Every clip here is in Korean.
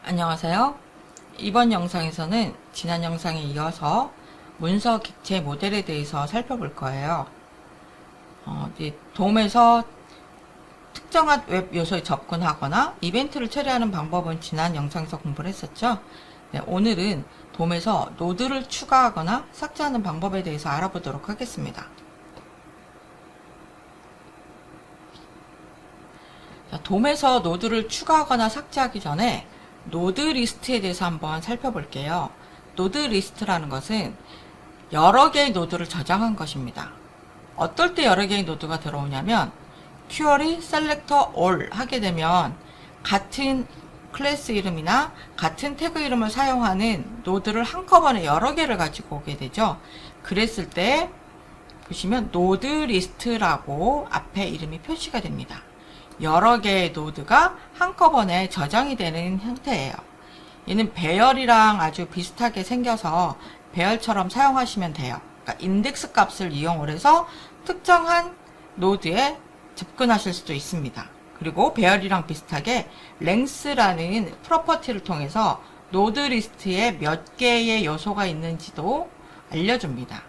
안녕하세요. 이번 영상에서는 지난 영상에 이어서 문서 객체 모델에 대해서 살펴볼 거예요. 이제 돔에서 특정한 웹 요소에 접근하거나 이벤트를 처리하는 방법은 지난 영상에서 공부를 했었죠. 네, 오늘은 돔에서 노드를 추가하거나 삭제하는 방법에 대해서 알아보도록 하겠습니다. 자, 돔에서 노드를 추가하거나 삭제하기 전에 노드 리스트에 대해서 한번 살펴볼게요. 노드 리스트라는 것은 여러 개의 노드를 저장한 것입니다. 어떨 때 여러 개의 노드가 들어오냐면 query selector all 하게 되면 같은 클래스 이름이나 같은 태그 이름을 사용하는 노드를 한꺼번에 여러 개를 가지고 오게 되죠. 그랬을 때 보시면 노드 리스트라고 앞에 이름이 표시가 됩니다. 여러 개의 노드가 한꺼번에 저장이 되는 형태예요. 얘는 배열이랑 아주 비슷하게 생겨서 배열처럼 사용하시면 돼요. 그러니까 인덱스 값을 이용을 해서 특정한 노드에 접근하실 수도 있습니다. 그리고 배열이랑 비슷하게 length라는 프로퍼티를 통해서 노드 리스트에 몇 개의 요소가 있는지도 알려줍니다.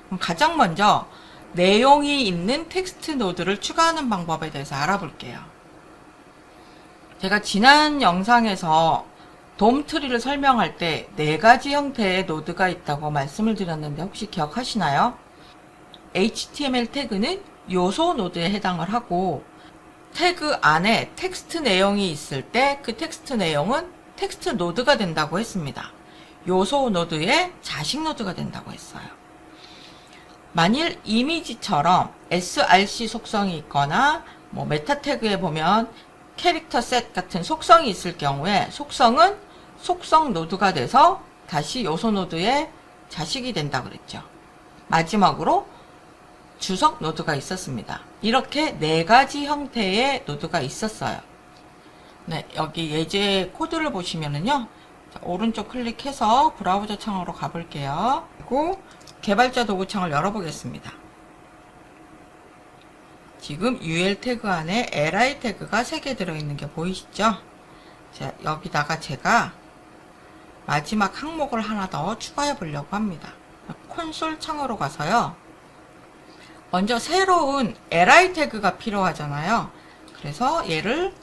그럼 가장 먼저 내용이 있는 텍스트 노드를 추가하는 방법에 대해서 알아볼게요. 제가 지난 영상에서 돔 트리를 설명할 때 4가지 형태의 노드가 있다고 말씀을 드렸는데 혹시 기억하시나요? HTML 태그는 요소 노드에 해당을 하고 태그 안에 텍스트 내용이 있을 때 그 텍스트 내용은 텍스트 노드가 된다고 했습니다. 요소 노드의 자식 노드가 된다고 했어요. 만일 이미지처럼 src 속성이 있거나 메타 태그에 보면 캐릭터 셋 같은 속성이 있을 경우에 속성은 속성 노드가 돼서 다시 요소 노드의 자식이 된다 그랬죠. 마지막으로 주석 노드가 있었습니다. 이렇게 4가지 형태의 노드가 있었어요. 네, 여기 예제 코드를 보시면은요. 자, 오른쪽 클릭해서 브라우저 창으로 가볼게요. 그리고 개발자 도구 창을 열어보겠습니다. 지금 UL 태그 안에 li 태그가 3개 들어있는 게 보이시죠? 자, 여기다가 제가 마지막 항목을 하나 더 추가해 보려고 합니다. 콘솔 창으로 가서요. 먼저 새로운 li 태그가 필요하잖아요. 그래서 얘를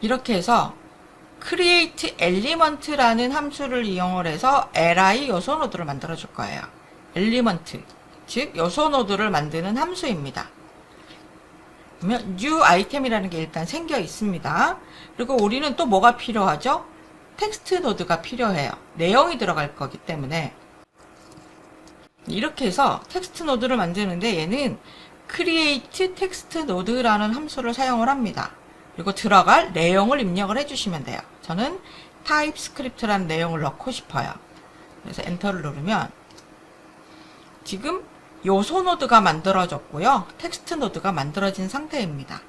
이렇게 해서 create element라는 함수를 이용을 해서 li 요소 노드를 만들어 줄 거예요. element, 즉 요소 노드를 만드는 함수입니다. 그러면 new item이라는 게 일단 생겨 있습니다. 그리고 우리는 또 뭐가 필요하죠? 텍스트 노드가 필요해요. 내용이 들어갈 거기 때문에 이렇게 해서 텍스트 노드를 만드는데 얘는 create text node라는 함수를 사용을 합니다. 그리고 들어갈 내용을 입력을 해주시면 돼요. 저는 TypeScript라는 내용을 넣고 싶어요. 그래서 엔터를 누르면 지금 요소 노드가 만들어졌고요. 텍스트 노드가 만들어진 상태입니다.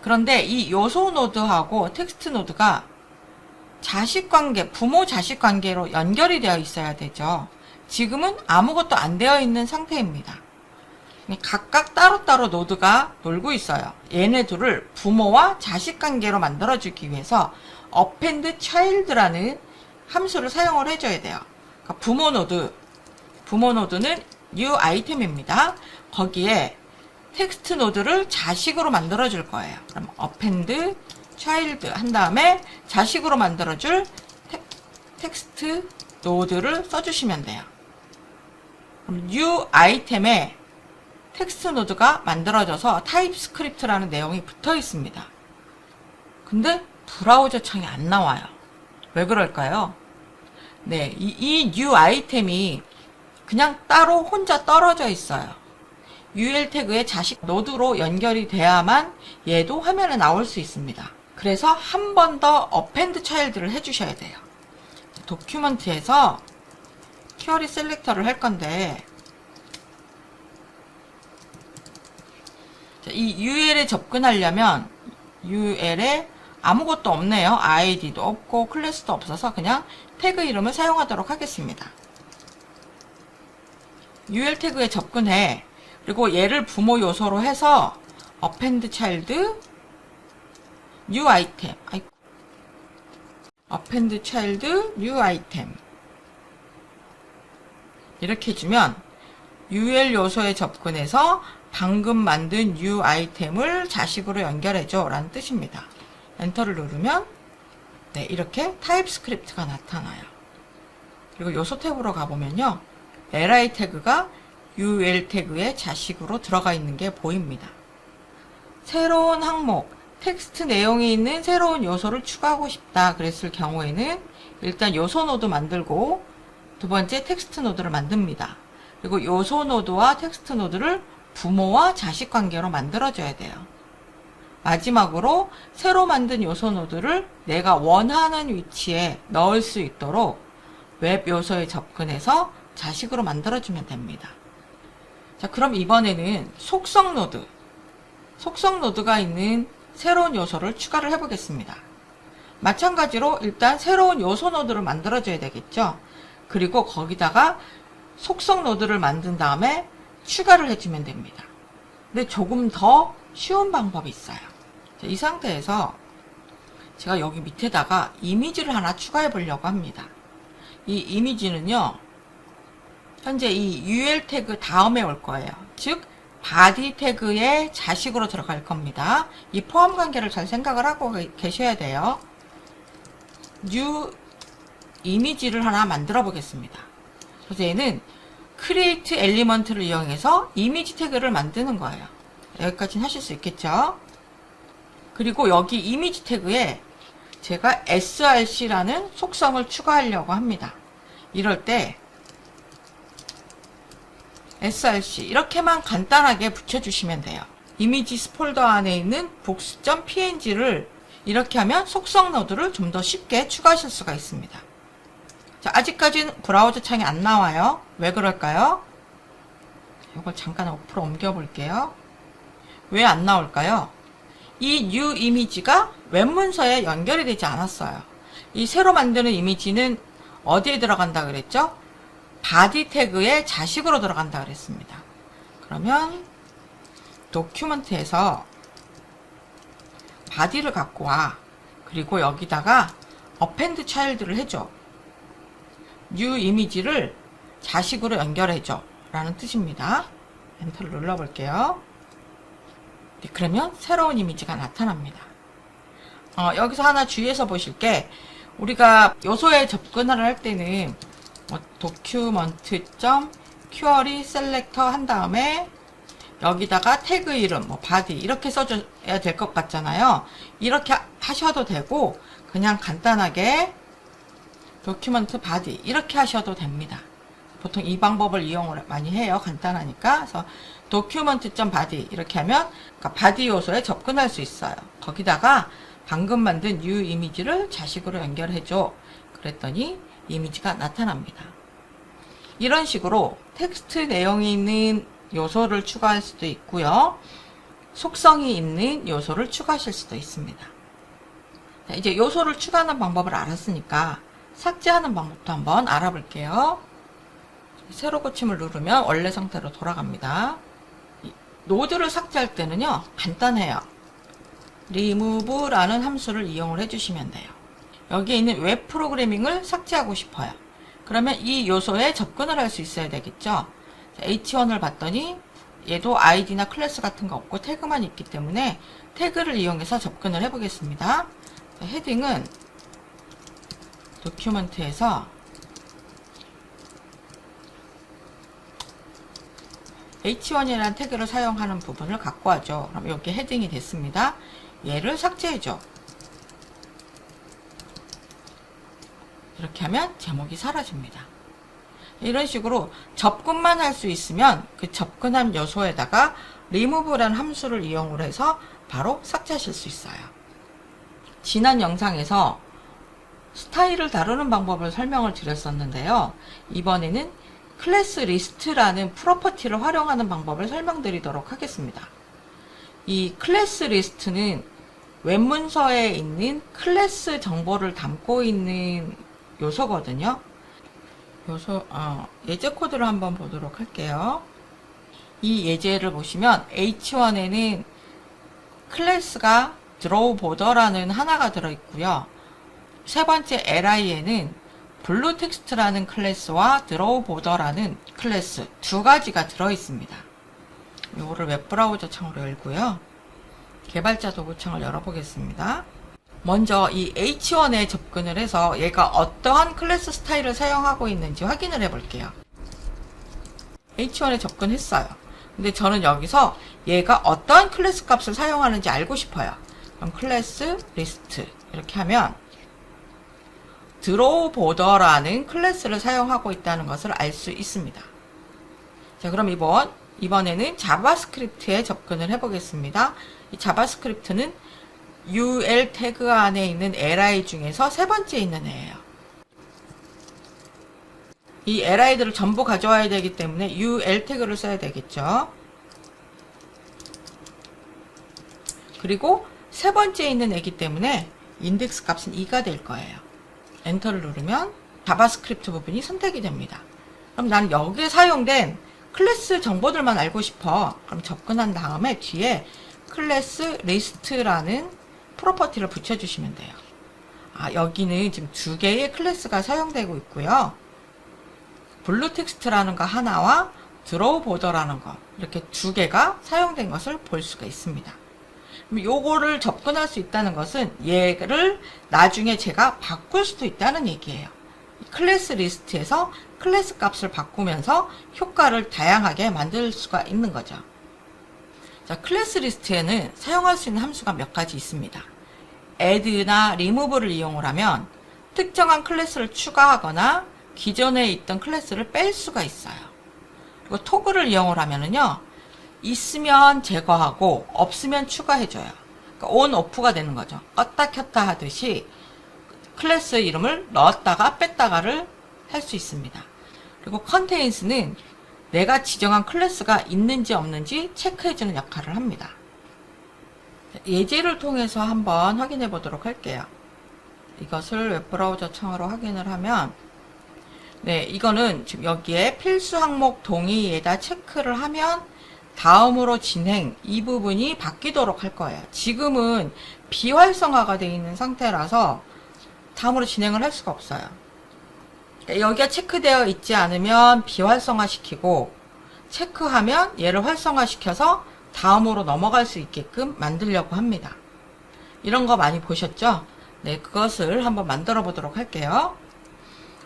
그런데 이 요소 노드하고 텍스트 노드가 자식관계, 부모 자식 관계로 연결이 되어 있어야 되죠. 지금은 아무것도 안 되어 있는 상태입니다. 각각 따로따로 노드가 놀고 있어요. 얘네 둘을 부모와 자식 관계로 만들어주기 위해서 append child라는 함수를 사용을 해줘야 돼요. 그러니까 부모 노드는 new item입니다. 거기에 텍스트 노드를 자식으로 만들어줄 거예요. 그럼 append child 한 다음에 자식으로 만들어줄 텍스트 노드를 써주시면 돼요. 그럼 new item에 텍스트 노드가 만들어져서 타입스크립트라는 내용이 붙어 있습니다. 근데 브라우저 창이 안 나와요. 왜 그럴까요? 네, 이 new 아이템이 그냥 따로 혼자 떨어져 있어요. UL 태그의 자식 노드로 연결이 돼야만 얘도 화면에 나올 수 있습니다. 그래서 한 번 더 append child를 해주셔야 돼요. 도큐먼트에서 query selector를 할 건데 이 UL에 접근하려면 UL에 아무것도 없네요. ID도 없고 클래스도 없어서 그냥 태그 이름을 사용하도록 하겠습니다. UL 태그에 접근해. 그리고 얘를 부모 요소로 해서 append child new item. append child new item. 이렇게 해주면 UL 요소에 접근해서 방금 만든 new 아이템을 자식으로 연결해줘 라는 뜻입니다. 엔터를 누르면 네, 이렇게 타입스크립트가 나타나요. 그리고 요소 탭으로 가보면요, li 태그가 ul 태그의 자식으로 들어가 있는 게 보입니다. 새로운 항목, 텍스트 내용이 있는 새로운 요소를 추가하고 싶다 그랬을 경우에는 일단 요소 노드 만들고 두 번째 텍스트 노드를 만듭니다. 그리고 요소 노드와 텍스트 노드를 부모와 자식 관계로 만들어줘야 돼요. 마지막으로 새로 만든 요소 노드를 내가 원하는 위치에 넣을 수 있도록 웹 요소에 접근해서 자식으로 만들어주면 됩니다. 자, 그럼 이번에는 속성 노드가 있는 새로운 요소를 추가를 해보겠습니다. 마찬가지로 일단 새로운 요소 노드를 만들어줘야 되겠죠. 그리고 거기다가 속성 노드를 만든 다음에 추가를 해주면 됩니다. 근데 조금 더 쉬운 방법이 있어요. 자, 이 상태에서 제가 여기 밑에다가 이미지를 하나 추가해 보려고 합니다. 이 이미지는요, 현재 이 UL 태그 다음에 올 거예요. 즉 body 태그의 자식으로 들어갈 겁니다. 이 포함 관계를 잘 생각을 하고 계셔야 돼요. new 이미지를 하나 만들어 보겠습니다. 그래서 얘는 create element를 이용해서 이미지 태그를 만드는 거예요. 여기까지는 하실 수 있겠죠? 그리고 여기 이미지 태그에 제가 src라는 속성을 추가하려고 합니다. 이럴 때 src 이렇게만 간단하게 붙여주시면 돼요. 이미지스 폴더 안에 있는 books.png를 이렇게 하면 속성 노드를 좀 더 쉽게 추가하실 수가 있습니다. 자, 아직까지는 브라우저 창이 안 나와요. 왜 그럴까요? 이걸 잠깐 옆으로 옮겨 볼게요. 왜 안 나올까요? 이 new 이미지가 웹 문서에 연결이 되지 않았어요. 이 새로 만드는 이미지는 어디에 들어간다 그랬죠? body 태그의 자식으로 들어간다 그랬습니다. 그러면 도큐먼트에서 body를 갖고 와. 그리고 여기다가 append child를 해줘. new 이미지를 자식으로 연결해줘 라는 뜻입니다. 엔터를 눌러볼게요. 네, 그러면 새로운 이미지가 나타납니다. 여기서 하나 주의해서 보실 게, 우리가 요소에 접근을 할 때는 document.query selector 한 다음에 여기다가 태그 이름, body 이렇게 써줘야 될 것 같잖아요. 이렇게 하셔도 되고 그냥 간단하게 document body 이렇게 하셔도 됩니다. 보통 이 방법을 이용을 많이 해요. 간단하니까. 그래서 document.body 이렇게 하면 body 요소에 접근할 수 있어요. 거기다가 방금 만든 new 이미지를 자식으로 연결해줘. 그랬더니 이미지가 나타납니다. 이런 식으로 텍스트 내용이 있는 요소를 추가할 수도 있고요. 속성이 있는 요소를 추가하실 수도 있습니다. 자, 이제 요소를 추가하는 방법을 알았으니까 삭제하는 방법도 한번 알아볼게요. 새로 고침을 누르면 원래 상태로 돌아갑니다. 노드를 삭제할 때는요, 간단해요. remove라는 함수를 이용을 해주시면 돼요. 여기에 있는 웹 프로그래밍을 삭제하고 싶어요. 그러면 이 요소에 접근을 할 수 있어야 되겠죠. h1을 봤더니 얘도 id나 클래스 같은 거 없고 태그만 있기 때문에 태그를 이용해서 접근을 해보겠습니다. 헤딩은 도큐먼트에서 h1이라는 태그를 사용하는 부분을 갖고 하죠. 그럼 여기 헤딩이 됐습니다. 얘를 삭제해줘. 이렇게 하면 제목이 사라집니다. 이런 식으로 접근만 할 수 있으면 그 접근한 요소에다가 remove라는 함수를 이용을 해서 바로 삭제하실 수 있어요. 지난 영상에서 스타일을 다루는 방법을 설명을 드렸었는데요. 이번에는 클래스 리스트라는 프로퍼티를 활용하는 방법을 설명드리도록 하겠습니다. 이 클래스 리스트는 웹문서에 있는 클래스 정보를 담고 있는 요소거든요. 예제 코드를 한번 보도록 할게요. 이 예제를 보시면 H1에는 클래스가 드로우 보더라는 하나가 들어있고요. 세 번째 li에는 블루 텍스트라는 클래스와 드로우 보더라는 클래스 두 가지가 들어있습니다. 이거를 웹브라우저 창으로 열고요. 개발자 도구 창을 열어보겠습니다. 먼저 이 H1에 접근을 해서 얘가 어떠한 클래스 스타일을 사용하고 있는지 확인을 해볼게요. H1에 접근했어요. 근데 저는 여기서 얘가 어떠한 클래스 값을 사용하는지 알고 싶어요. 그럼 클래스 리스트 이렇게 하면 드로우 보더라는 클래스를 사용하고 있다는 것을 알 수 있습니다. 자, 그럼 이번에는 자바스크립트에 접근을 해보겠습니다. 이 자바스크립트는 ul 태그 안에 있는 li 중에서 세 번째 있는 애예요. 이 li들을 전부 가져와야 되기 때문에 ul 태그를 써야 되겠죠. 그리고 세 번째 있는 애기 때문에 인덱스 값은 2가 될 거예요. 엔터를 누르면 자바스크립트 부분이 선택이 됩니다. 그럼 나는 여기에 사용된 클래스 정보들만 알고 싶어. 그럼 접근한 다음에 뒤에 클래스 리스트라는 프로퍼티를 붙여주시면 돼요. 여기는 지금 두 개의 클래스가 사용되고 있고요. 블루 텍스트라는 거 하나와 드로우 보더라는 거 이렇게 두 개가 사용된 것을 볼 수가 있습니다. 그럼 요거를 접근할 수 있다는 것은 얘를 나중에 제가 바꿀 수도 있다는 얘기예요. 클래스 리스트에서 클래스 값을 바꾸면서 효과를 다양하게 만들 수가 있는 거죠. 자, 클래스 리스트에는 사용할 수 있는 함수가 몇 가지 있습니다. add나 remove를 이용을 하면 특정한 클래스를 추가하거나 기존에 있던 클래스를 뺄 수가 있어요. 그리고 toggle을 이용을 하면은요, 있으면 제거하고 없으면 추가해줘요. 그러니까 on, off가 되는 거죠. 껐다 켰다 하듯이 클래스 이름을 넣었다가 뺐다가를 할 수 있습니다. 그리고 contains는 내가 지정한 클래스가 있는지 없는지 체크해주는 역할을 합니다. 예제를 통해서 한번 확인해 보도록 할게요. 이것을 웹브라우저 창으로 확인을 하면, 네, 이거는 지금 여기에 필수 항목 동의에다 체크를 하면 다음으로 진행 이 부분이 바뀌도록 할 거예요. 지금은 비활성화가 되어 있는 상태라서 다음으로 진행을 할 수가 없어요. 여기가 체크되어 있지 않으면 비활성화 시키고, 체크하면 얘를 활성화시켜서 다음으로 넘어갈 수 있게끔 만들려고 합니다. 이런 거 많이 보셨죠? 네, 그것을 한번 만들어 보도록 할게요.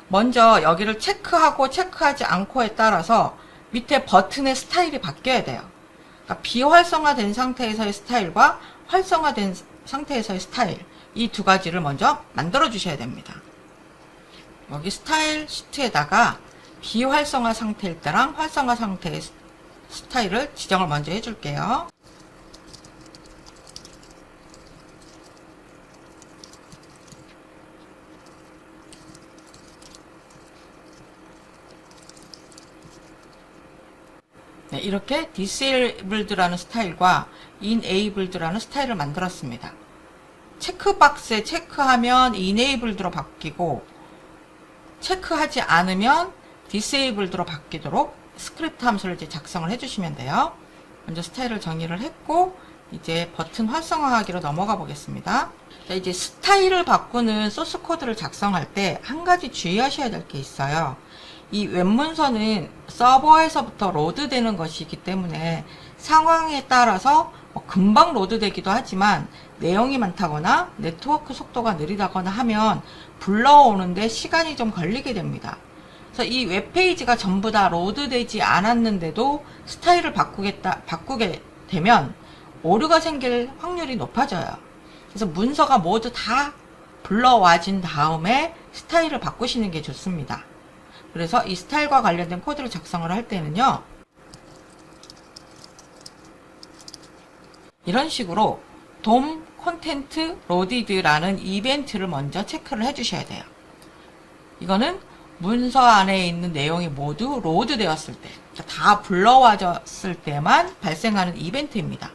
먼저 여기를 체크하고 체크하지 않고에 따라서 밑에 버튼의 스타일이 바뀌어야 돼요. 그러니까 비활성화된 상태에서의 스타일과 활성화된 상태에서의 스타일, 이 두 가지를 먼저 만들어 주셔야 됩니다. 여기 스타일 시트에다가 비활성화 상태일 때랑 활성화 상태의 스타일을 지정을 먼저 해줄게요. 네, 이렇게 disabled라는 스타일과 enabled라는 스타일을 만들었습니다. 체크박스에 체크하면 enabled로 바뀌고, 체크하지 않으면 disabled로 바뀌도록 스크립트 함수를 이제 작성을 해주시면 돼요. 먼저 스타일을 정의를 했고, 이제 버튼 활성화하기로 넘어가 보겠습니다. 자, 이제 스타일을 바꾸는 소스 코드를 작성할 때 한 가지 주의하셔야 될 게 있어요. 이 웹문서는 서버에서부터 로드되는 것이기 때문에 상황에 따라서 금방 로드되기도 하지만 내용이 많다거나 네트워크 속도가 느리다거나 하면 불러오는데 시간이 좀 걸리게 됩니다. 그래서 이 웹페이지가 전부 다 로드되지 않았는데도 스타일을 바꾸게 되면 오류가 생길 확률이 높아져요. 그래서 문서가 모두 다 불러와진 다음에 스타일을 바꾸시는 게 좋습니다. 그래서 이 스타일과 관련된 코드를 작성을 할 때는요, 이런 식으로 DOM content loaded라는 이벤트를 먼저 체크를 해주셔야 돼요. 이거는 문서 안에 있는 내용이 모두 로드 되었을 때, 다 불러와졌을 때만 발생하는 이벤트입니다.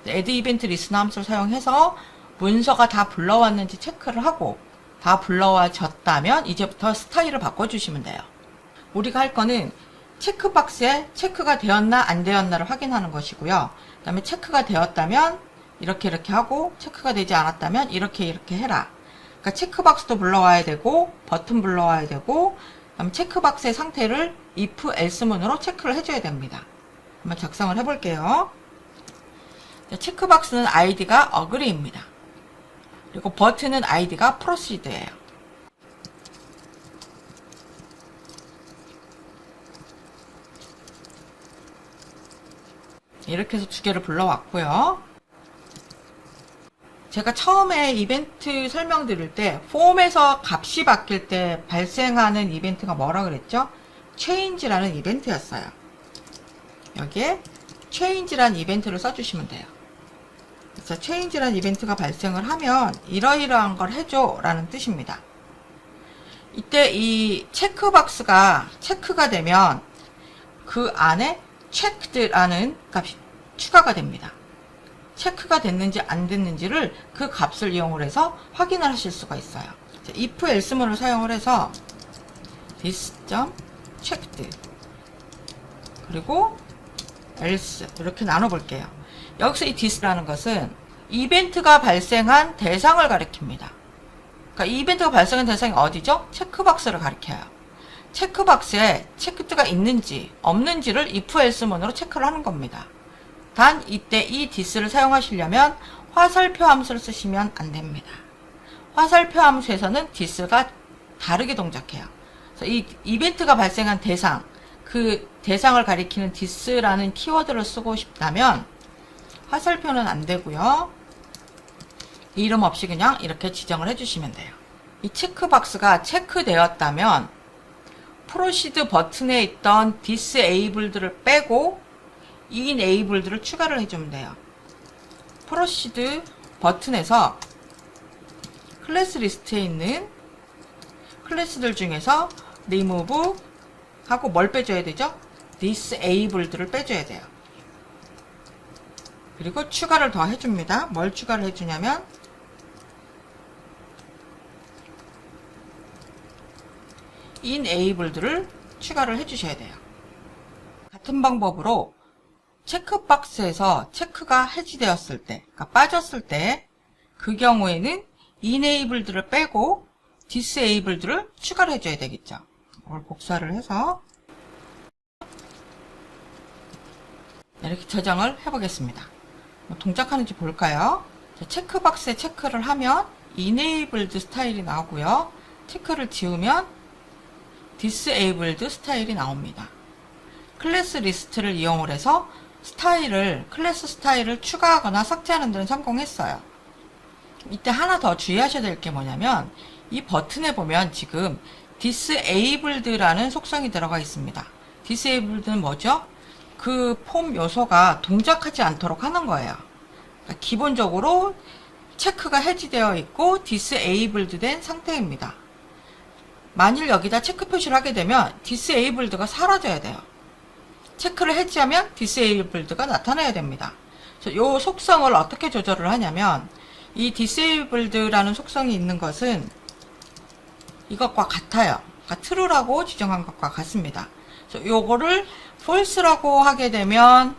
add 이벤트 리스너 함수를 사용해서 문서가 다 불러왔는지 체크를 하고, 다 불러와졌다면 이제부터 스타일을 바꿔주시면 돼요. 우리가 할 거는 체크박스에 체크가 되었나 안 되었나를 확인하는 것이고요. 그 다음에 체크가 되었다면 이렇게 하고 체크가 되지 않았다면 이렇게 해라. 그러니까 체크박스도 불러와야 되고 버튼 불러와야 되고 그다음 체크박스의 상태를 if else문으로 체크를 해줘야 됩니다. 한번 작성을 해볼게요. 체크박스는 id가 agree입니다. 그리고 버튼은 id가 proceed예요. 이렇게 해서 두 개를 불러왔고요. 제가 처음에 이벤트 설명드릴 때 폼에서 값이 바뀔 때 발생하는 이벤트가 뭐라 그랬죠? change라는 이벤트였어요. 여기에 change라는 이벤트를 써주시면 돼요. 그래서 change라는 이벤트가 발생을 하면 이러이러한 걸 해줘 라는 뜻입니다. 이때 이 체크박스가 체크가 되면 그 안에 checked라는 값이 추가가 됩니다. 체크가 됐는지 안 됐는지를 그 값을 이용을 해서 확인을 하실 수가 있어요. if else문을 사용을 해서 this.checked 그리고 else 이렇게 나눠 볼게요. 여기서 이 this라는 것은 이벤트가 발생한 대상을 가리킵니다. 그러니까 이 이벤트가 발생한 대상이 어디죠? 체크박스를 가리켜요. 체크박스에 checked가 있는지 없는지를 if else문으로 체크를 하는 겁니다. 단 이때 이 this를 사용하시려면 화살표 함수를 쓰시면 안 됩니다. 화살표 함수에서는 this가 다르게 동작해요. 그래서 이 이벤트가 발생한 대상, 그 대상을 가리키는 this라는 키워드를 쓰고 싶다면 화살표는 안 되고요. 이름 없이 그냥 이렇게 지정을 해주시면 돼요. 이 체크박스가 체크되었다면 proceed 버튼에 있던 disabled를 빼고 enabled를 추가를 해주면 돼요. proceed 버튼에서 클래스 리스트에 있는 클래스들 중에서 remove 하고 뭘 빼줘야 되죠? disabled를 빼줘야 돼요. 그리고 추가를 더 해줍니다. 뭘 추가를 해주냐면 enabled를 추가를 해주셔야 돼요. 같은 방법으로 체크박스에서 체크가 해지되었을 때, 그러니까 빠졌을 때, 그 경우에는 enabled를 빼고 disabled를 추가를 해줘야 되겠죠. 이걸 복사를 해서 이렇게 저장을 해보겠습니다. 동작하는지 볼까요? 체크박스에 체크를 하면 enabled 스타일이 나오고요. 체크를 지우면 disabled 스타일이 나옵니다. 클래스 리스트를 이용을 해서 클래스 스타일을 추가하거나 삭제하는 데는 성공했어요. 이때 하나 더 주의하셔야 될 게 뭐냐면 이 버튼에 보면 지금 disabled라는 속성이 들어가 있습니다. disabled는 뭐죠? 그 폼 요소가 동작하지 않도록 하는 거예요. 그러니까 기본적으로 체크가 해지되어 있고 disabled된 된 상태입니다. 만일 여기다 체크 표시를 하게 되면 disabled가 사라져야 돼요. 체크를 해지하면 disabled가 나타나야 됩니다. 이 속성을 어떻게 조절을 하냐면 이 disabled라는 속성이 있는 것은 이것과 같아요. 그러니까 true라고 지정한 것과 같습니다. 그래서 요거를 false라고 하게 되면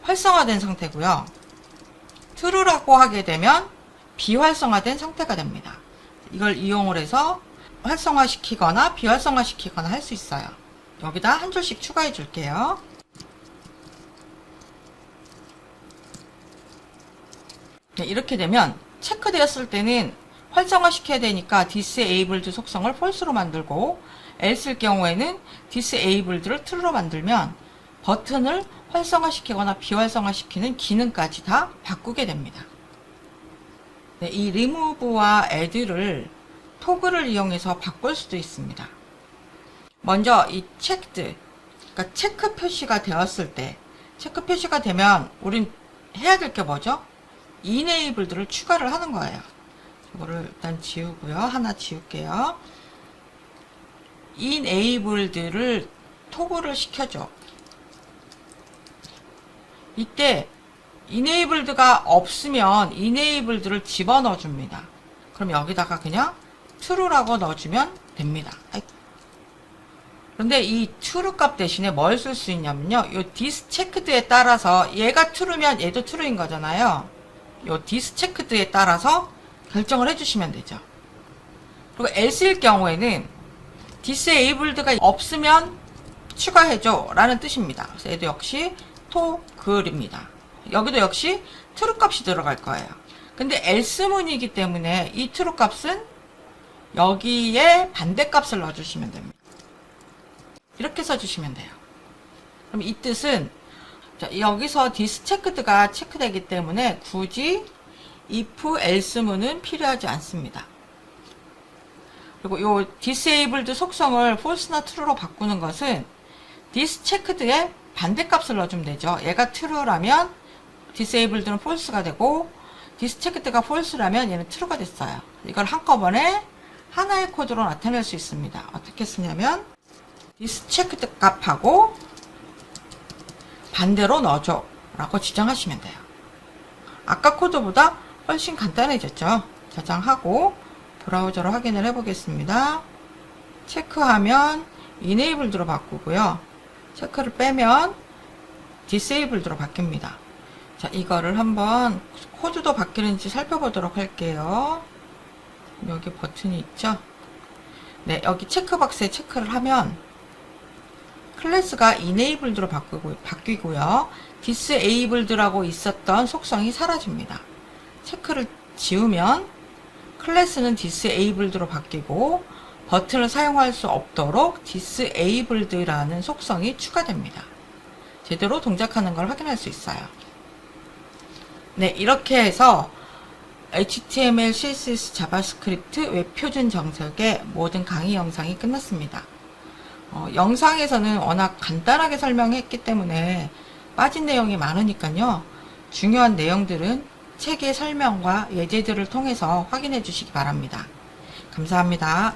활성화된 상태고요. true라고 하게 되면 비활성화된 상태가 됩니다. 이걸 이용을 해서 활성화시키거나 비활성화시키거나 할 수 있어요. 여기다 한 줄씩 추가해 줄게요. 네, 이렇게 되면 체크되었을 때는 활성화시켜야 되니까 disableded 속성을 false로 만들고 else일 경우에는 disabled를 true로 만들면 버튼을 활성화시키거나 비활성화시키는 기능까지 다 바꾸게 됩니다. 네, 이 remove와 add를 토글을 이용해서 바꿀 수도 있습니다. 먼저 이 checked, 그러니까 체크 표시가 되었을 때, 체크 표시가 되면 우린 해야 될 게 뭐죠? enabled를 추가를 하는 거예요. 이거를 일단 지우고요. 하나 지울게요. enabled를 토글을 시켜줘. 이때 enabled가 없으면 enabled를 집어넣어 줍니다. 그럼 여기다가 그냥 true라고 넣어주면 됩니다. 그런데 이 true 값 대신에 뭘 쓸 수 있냐면요. 이 this checked에 따라서 얘가 true면 얘도 true인 거잖아요. 요 디스체크드에 따라서 결정을 해주시면 되죠. 그리고 else일 경우에는 disabled가 없으면 추가해줘 라는 뜻입니다. 그래서 얘도 역시 toggle입니다. 여기도 역시 true 값이 들어갈 거예요. 근데 else문이기 때문에 이 true 값은 여기에 반대값을 넣어주시면 됩니다. 이렇게 써주시면 돼요. 그럼 이 뜻은 여기서 dischecked가 체크되기 때문에 굳이 if else문은 필요하지 않습니다. 그리고 요 disabled의 속성을 false나 true로 바꾸는 것은 dischecked의 반대값을 넣어주면 되죠. 얘가 true라면 disabled는 false가 되고 dischecked가 false라면 얘는 true가 됐어요. 이걸 한꺼번에 하나의 코드로 나타낼 수 있습니다. 어떻게 쓰냐면 discheckeded 값하고 반대로 넣어줘 라고 지정하시면 돼요. 아까 코드보다 훨씬 간단해졌죠. 저장하고 브라우저로 확인을 해 보겠습니다. 체크하면 enabled로 바꾸고요. 체크를 빼면 disabled로 바뀝니다. 자, 이거를 한번 코드도 바뀌는지 살펴보도록 할게요. 여기 버튼이 있죠. 네, 여기 체크박스에 체크를 하면 클래스가 enabled로 바뀌고요. disabled라고 있었던 속성이 사라집니다. 체크를 지우면 클래스는 disabled로 바뀌고 버튼을 사용할 수 없도록 disabled라는 속성이 추가됩니다. 제대로 동작하는 걸 확인할 수 있어요. 네, 이렇게 해서 HTML, CSS, 자바스크립트 웹 표준 정석의 모든 강의 영상이 끝났습니다. 영상에서는 워낙 간단하게 설명했기 때문에 빠진 내용이 많으니까요. 중요한 내용들은 책의 설명과 예제들을 통해서 확인해 주시기 바랍니다. 감사합니다.